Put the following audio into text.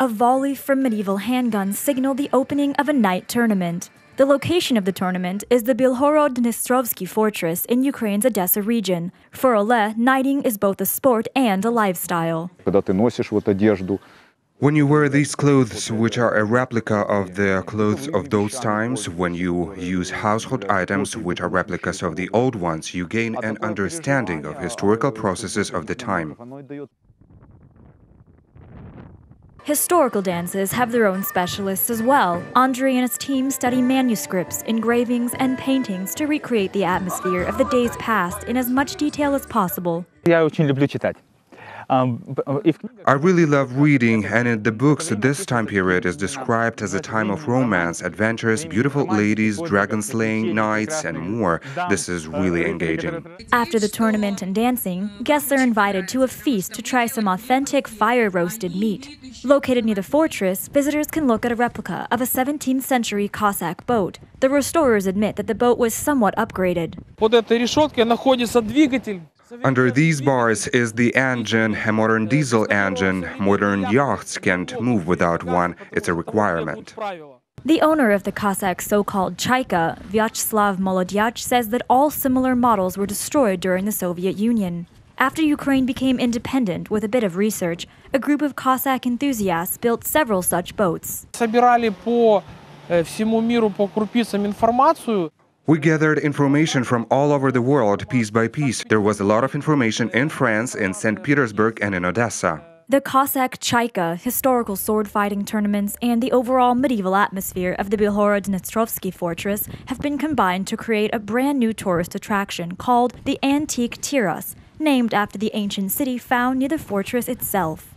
A volley from medieval handguns signaled the opening of a night tournament. The location of the tournament is the Bilhorod-Dnestrovsky fortress in Ukraine's Odessa region. For Ole, knighting is both a sport and a lifestyle. When you wear these clothes, which are a replica of the clothes of those times, when you use household items, which are replicas of the old ones, you gain an understanding of historical processes of the time. Historical dances have their own specialists as well. Andrei and his team study manuscripts, engravings, and paintings to recreate the atmosphere of the days past in as much detail as possible. I really love reading, and in the books, this time period is described as a time of romance, adventures, beautiful ladies, dragon-slaying knights, and more. This is really engaging. After the tournament and dancing, guests are invited to a feast to try some authentic fire-roasted meat. Located near the fortress, visitors can look at a replica of a 17th century Cossack boat. The restorers admit that the boat was somewhat upgraded. Under these bars is the engine, a modern diesel engine. Modern yachts can't move without one. It's a requirement. The owner of the Cossack so-called Chaika, Vyacheslav Molodyach, says that all similar models were destroyed during the Soviet Union. After Ukraine became independent, with a bit of research, a group of Cossack enthusiasts built several such boats. We gathered information from all over the world, piece by piece. There was a lot of information in France, in St. Petersburg, and in Odessa. The Cossack Chaika, historical sword-fighting tournaments, and the overall medieval atmosphere of the Bilhorod-Dnestrovsky fortress have been combined to create a brand-new tourist attraction called the Antique Tiras, named after the ancient city found near the fortress itself.